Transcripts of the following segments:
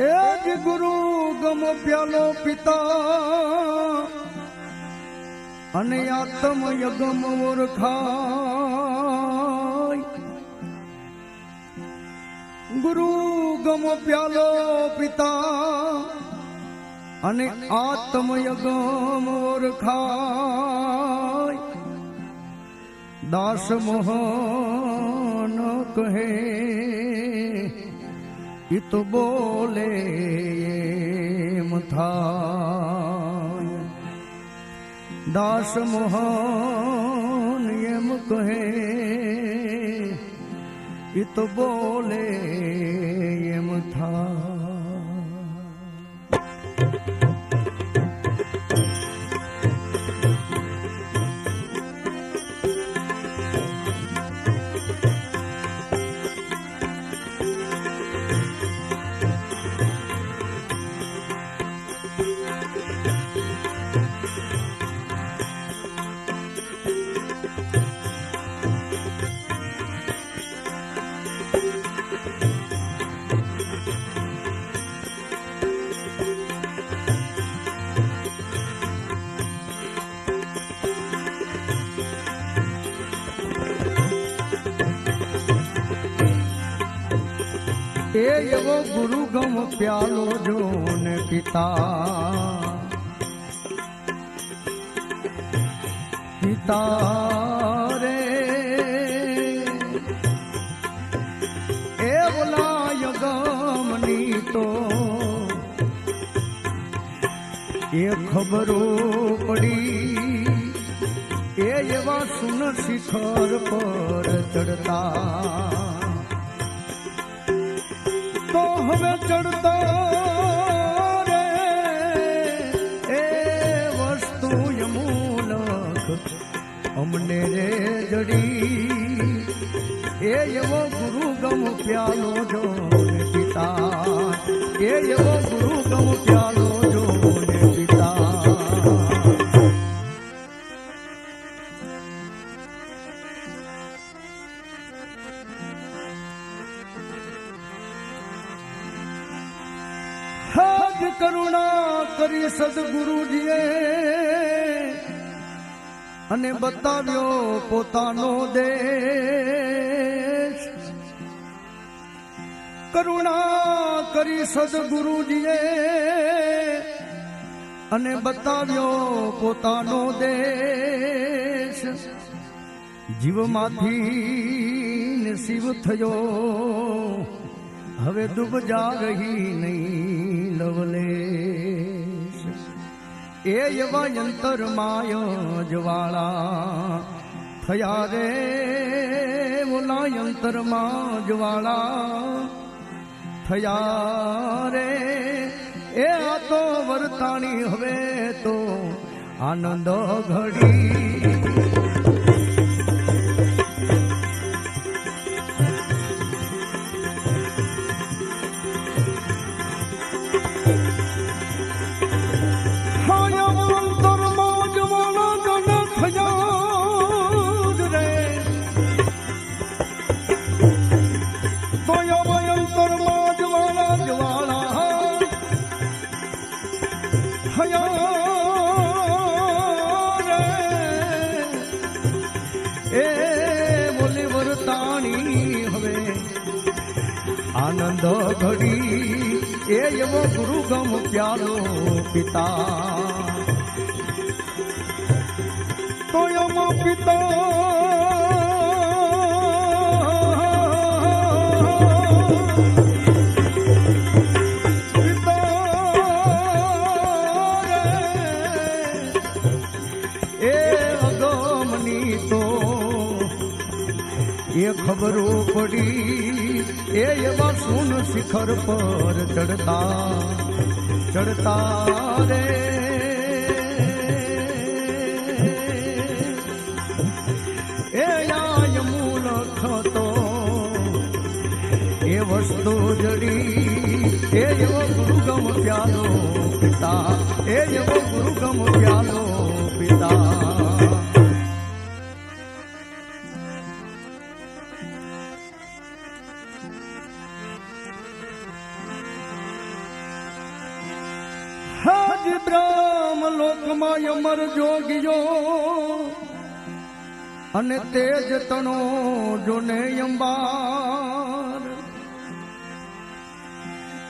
એ જ ગુરુ ગમ પ્યાલો પિતા અને આત્મ યગમ ઓળખાય. ગુરુ ગમ પ્યાલો પિતા અને આત્મ યગમ ઓળખાય. દાસ મોહન કહે इत बोले एम थाय. दास मोहन एम कहे इत बोले एम थाय. એવો ગુરુ ગમ પ્યાલો જો ને પિતા પિતા રે એ બોલાય ગમની તો એ ખબરો પડી. એ એવા સુન શિખર પર ચડતા તો હવે ચડતા રે એ વસ્તુ મૂલક અમને રે જડી. એ એવો ગુરુ ગમ પ્યાલો જો ને પિતા. એ એવો ગુરુ ગમ પ્યાલો જો ને પિતા. કરુણા કરી સદગુરુજીએ અને બતાવ્યો પોતાનો દેશ. કરુણા કરી સદગુરુજીએ અને બતાવ્યો પોતાનો દેશ. જીવમાંથી શિવ થયો હવે ડૂબજા રહી નહીં લવલેશ. એ એવા યંતર માય જ્વાળા થયા રે ઓલા યંતરમાં જ્વાળા થયા રે. એ આ તો વર્તાણી હવે તો આનંદ ઘડી. આનંદ ઘડી. એ એવો ગુરુ ગમ પ્યાલો પિતા. તો એમો પિતા એ અગમની તો એ ખબરો પડી. એ એવા સુન શિખર પર ચડતા ચડતા રે એ આય મૂલખ તો એ વસ્તુ જડી. એ એવો ગુરુ ગમ પ્યાલો પિતા. એ એવો ગુરુ ગમ પ્યાલો પિતા. હાજી બ્રહ્મ લોકમાં અમર જોગીઓ અને તેજ તણો જોને અંબાર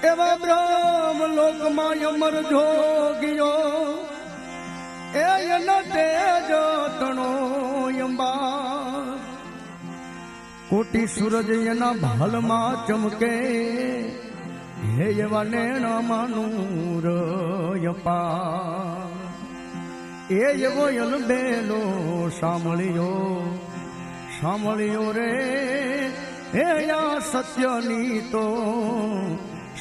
એવા બ્રહ્મ લોકમાં અમર જોગીઓ એના તેજ તણો અંબાર કોટી સૂરજ એના ભાલમાં ચમકે હે એવા નેણામાં નૂર અપાર એ એવો અલબેલો સાંભળ્યો રે હે આ સત્યની તો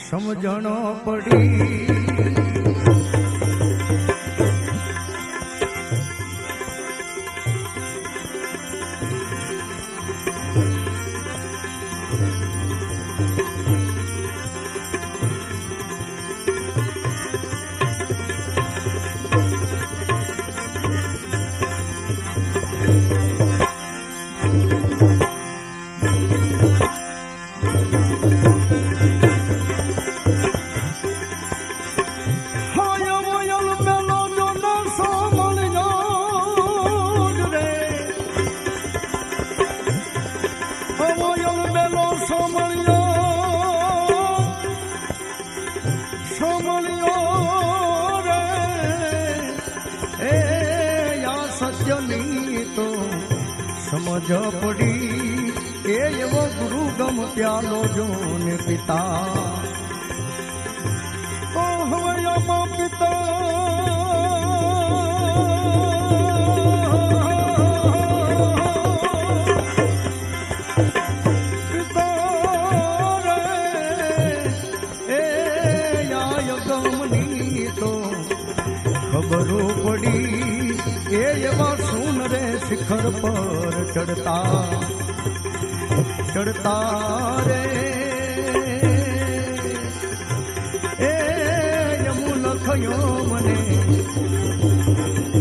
સમજણ પડી તો સમજ પડી એ એવો ગુરુ ગમ પ્યાલો જોને પિતા ઓ હવયામાં પિતા ખબરો પડી એ એવા સુન રે શિખર પર ચડતા રે એ યમુન ખયો મને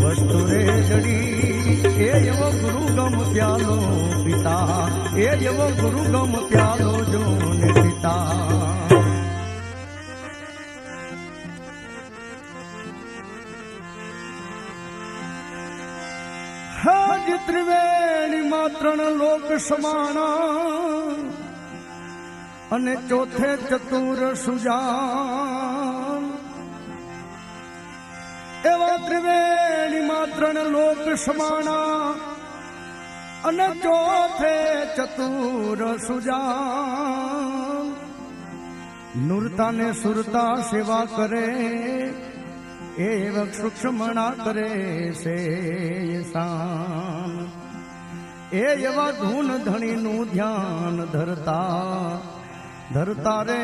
વસ્તુ રે જડી એ એવો ગુરુ ગમ પ્યાલો પિતા એ એવો ગુરુ ગમ પ્યાલો જોને પિતા ત્રિવેણી માત્રણ લોક સમાના અને ચોથે ચતુર સુજાન એવા ત્રિવેણી માત્રણ લોક સમાના અને ચોથે ચતુર સુજાન નુરતા ને સુરતા સેવા કરે એ સૂક્ષ્મણા કરે છે શાન એ એવા ધૂન ધણીનું ધ્યાન ધરતા રે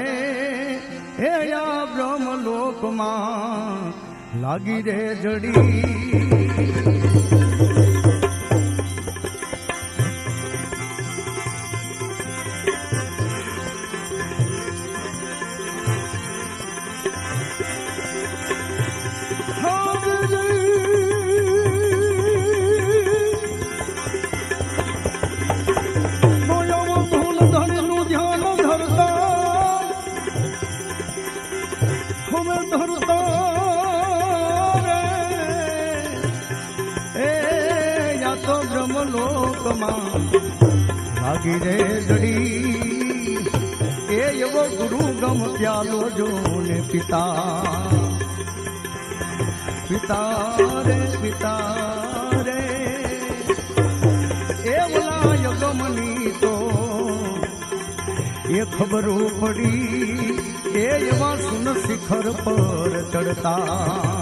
એ આ બ્રહ્મલોકમાં લાગી રે જડી લાગી રે જડી એ એવો ગુરુ ગમ પ્યાલો જોને પિતા રે એ ઓલા ગમની તો એ ખબરો પડી એ એવા સુન શિખર પર ચડતા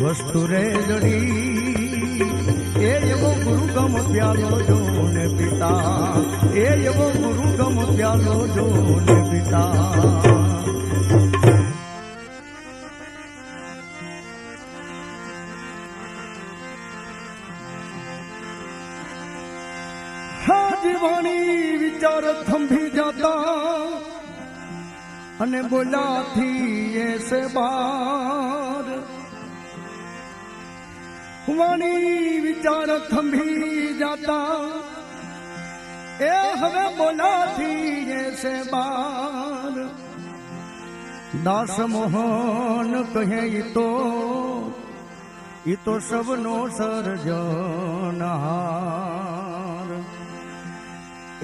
વસ્તુ રે જડી એ એવો ગુરુ ગમ પ્યાલો જોને પિતા એ એવો ગુરુ ગમ પ્યાલો જોને પિતા હા જીવાણી વિચાર થંભી જાતા અને બોલાથી એસે બાર વાણી વિચાર થંભી જાતા એ હવે બોલાથી એસે બાર દાસ મોહન કહે ઈ તો સબનો સર્જનહાર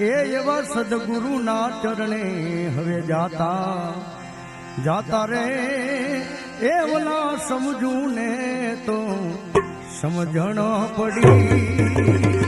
એ એવા સદગુરુના ચરણે હવે જાતા રે એ ઓલા સમજું ને તો સમજણ પડી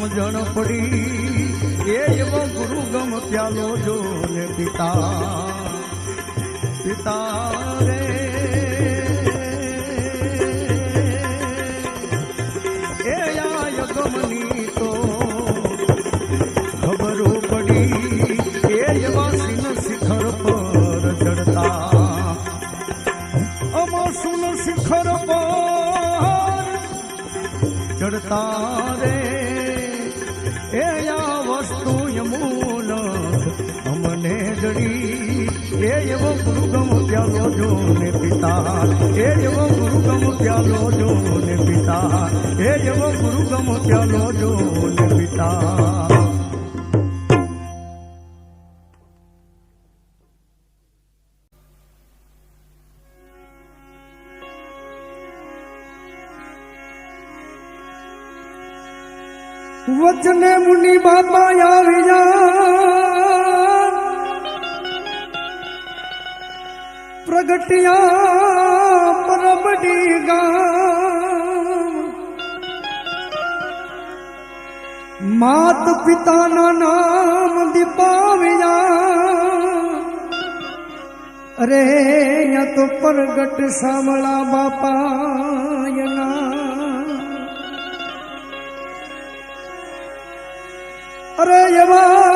સમજણ પડી એ એવો ગુરુ ગમ પ્યાલો જો ને પિતા રે એ આય ગમની તો ખબરો પડી એ એવા સિંહ શિખર પર ચડતા અમા સુન શિખર પર ચડતા રે એ આ વસ્તુ યમૂલ અમને જડી એ એવો ગુરુ ગમ પ્યાલો જો ને પિતા એ એવો ગુરુ ગમ પ્યાલો જો ને પિતા એ એવો ગુરુ ગમ પ્યાલો જો ને પિતા વચને મુનિ બાપા આવી જા પ્રગટિયા પરબડી ગામ માત પિતાના નામ દીપાવ્યા અરે યા તો પ્રગટ સામળા બાપાયના અરે એવા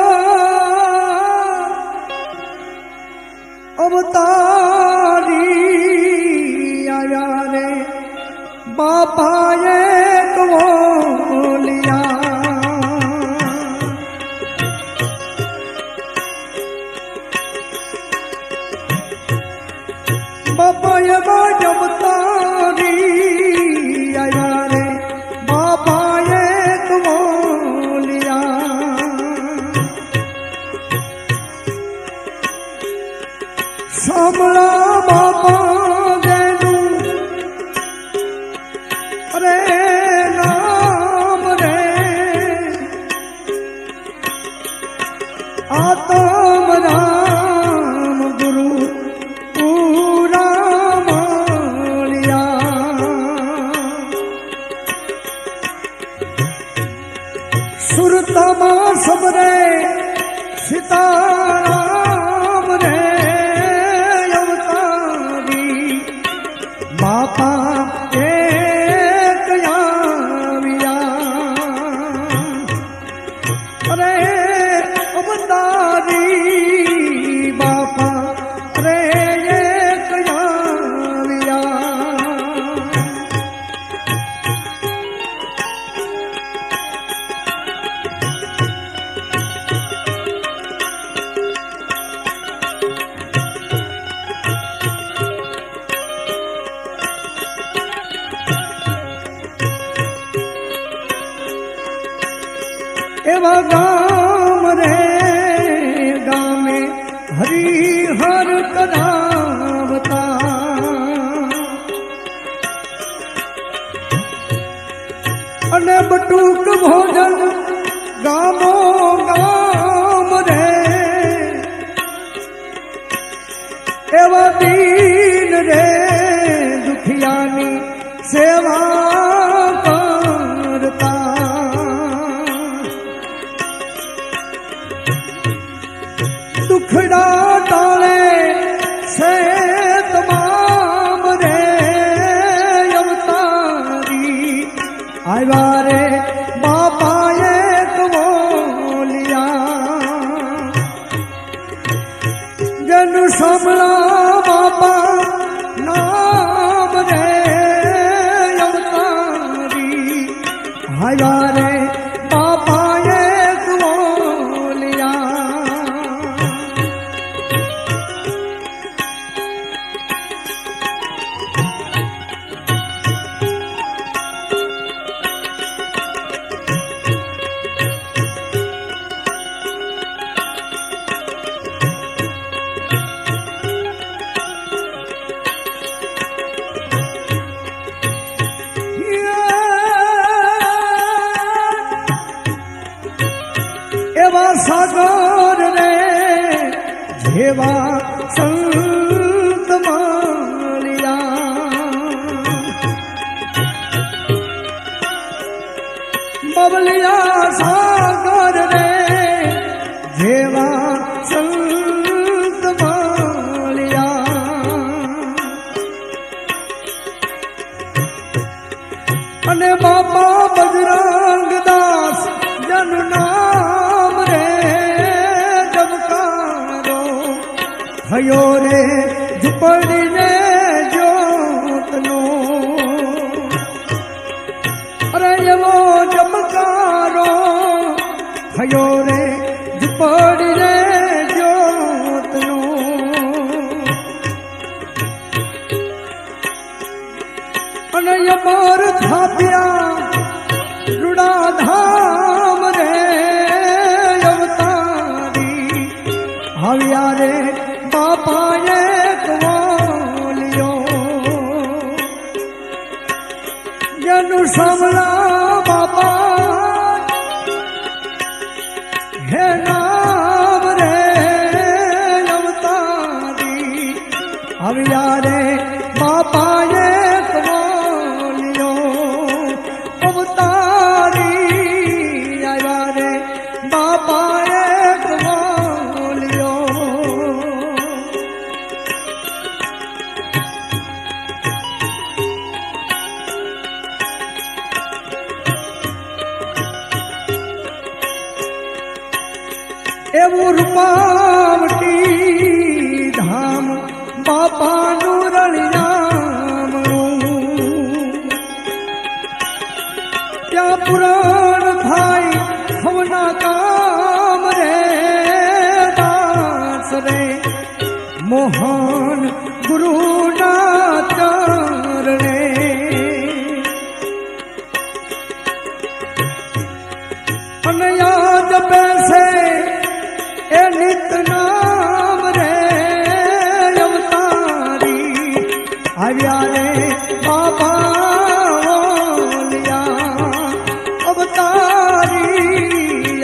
અવતારી આયા રે બાપાએ તો બોલિયા બાપાએ બાજ અવતારી આયા રે બાપાએ તો સામળા બાપા દેનું અરે નામ રે આતમ રામ ગુરુ પૂરા મળ્યા સુરતમાં સબરે સીતારામ રે બાપા એક આવ્યા અરે અવતારી બાપા અરે એક આવ્યા એવા ગામ રે ગામે હરિહર કરાવતા અને બટુક ભોજન ગામો ગામ રે એવા દીન રે દુખિયાની સેવા કરતા દુખડા ટાળે છે તમામ રે અવતારી આવ્યા રે બાપાએ બોલિયા જેનું સાંભળા બાપા નામ રે અવતારી આવ્યા રે બાપાએ બોલિયા એવા સાગર રે જેવા સંત મળ્યા બબલિયા સાગર રે જેવા સંત મળ્યા અને બાપા બજરંગ દાસ જન નામ રે જબકારો થયો રે ઝૂંપડીને જ્યોતનો અરે એવો જબકારો થયો રે ઝૂંપડીને જ્યોતનો અને અમર થાપ્યા રૂડા ધામ રે અવતારી આવ્યા રે બાપાએ બોલ્યો જેનું સાંભળા બાપા હે નામ રે અવતારી આવ્યા રે બાપાએ એવું રૂપાવટી ધામ બાપાનું રણિયામણું ત્યાં પુરાણ થાય હવના કામ રે દાસ રે મોહન ગુરુના ચરણે અને યાદ બેસે એ નિત નામ રે અવતારી આવ્યા રે બાપા બોલ્યા અવતારી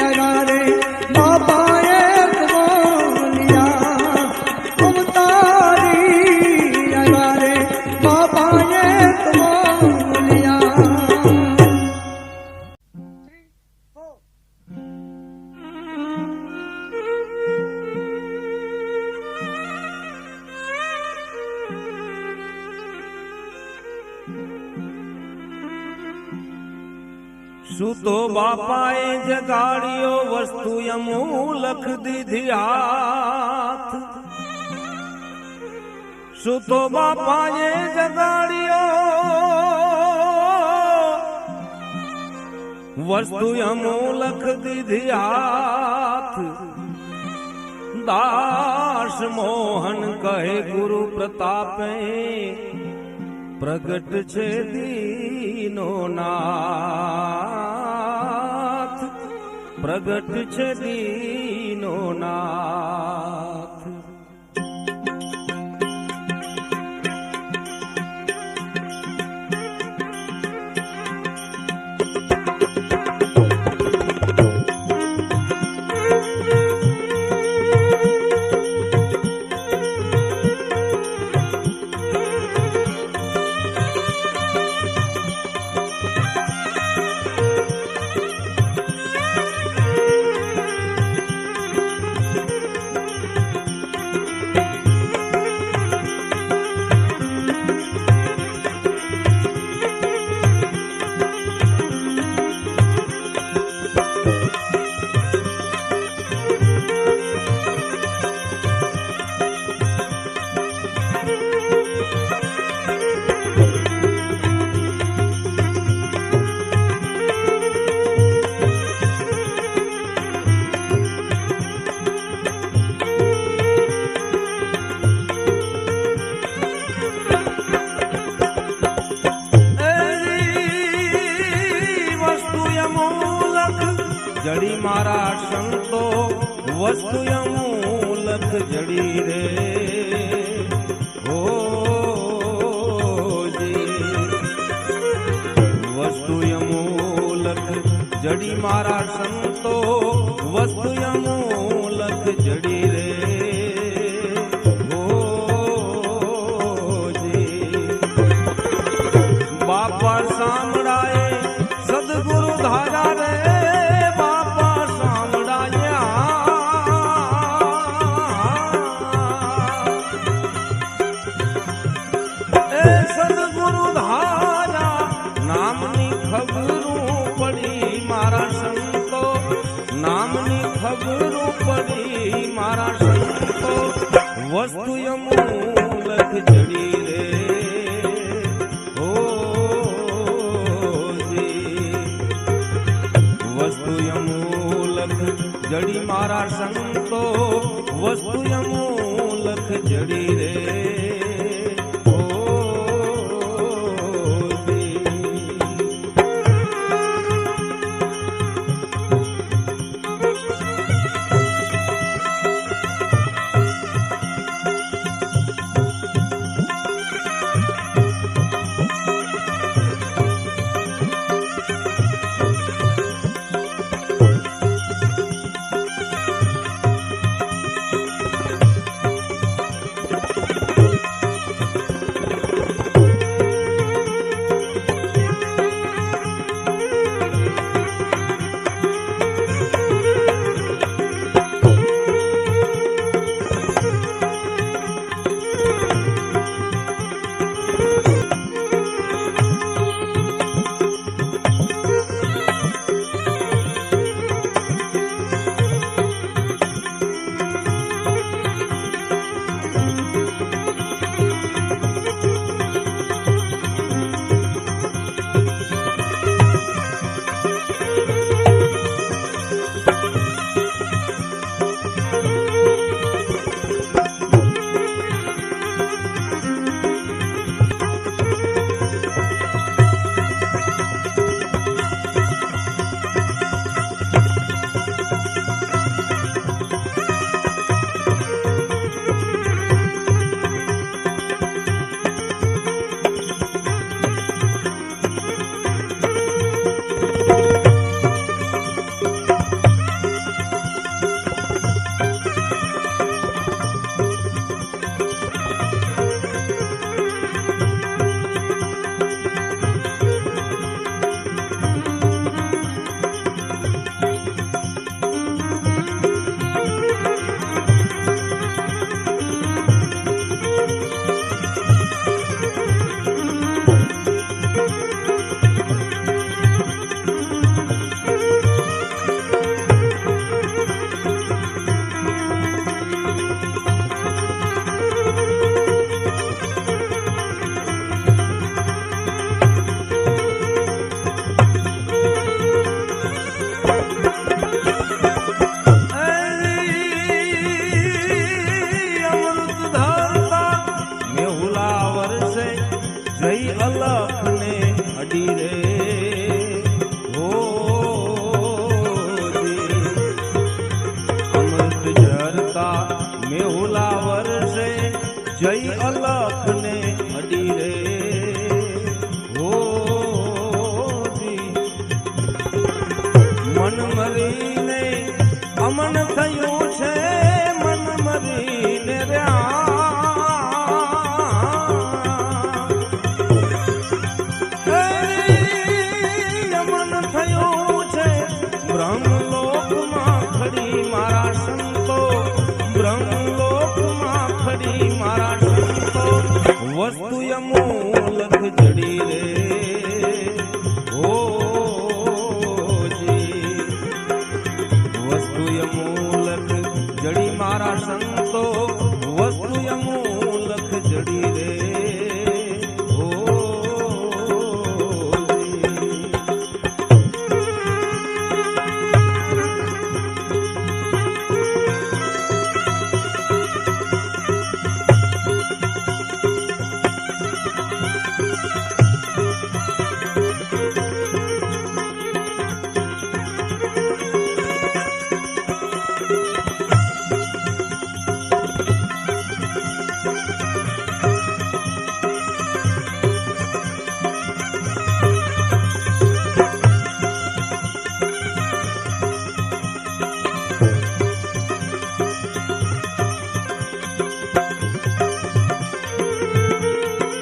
આવ્યા રે બાપાએ બોલ્યા અવતારી આવ્યા રે બાપાએ બોલ્યા સુતો બાપાએ જગાડ્યો વસ્તુ અમૂલખ દીધી હાથ સુતો બાપાએ જગાડ્યો વસ્તુ અમૂલખ દીધી હાથ દાસ મોહન કહે ગુરુ પ્રતાપે પ્રગટ છે દીનો નાથ પ્રગટ છે દીનો નાથ વસ્તુ અમૂલક જડી રે હો વસ્તુ અમૂલક જડી મારા સંતો વસ્તુ અમૂલક જડી રે બાપા સાંભળાએ સદગુરુ ધારા રે બાપા સાંભળાયા એ સદગુરુ ધારા નામની ખબરું પડી મારા સંતો નામની ખબરું પડી મારા સંતો વસ્તુ અમૂલક જડી રે જડી મારા સંતો વસ્તુ અમૂલક જડી રે જય અલખ ને અડી રે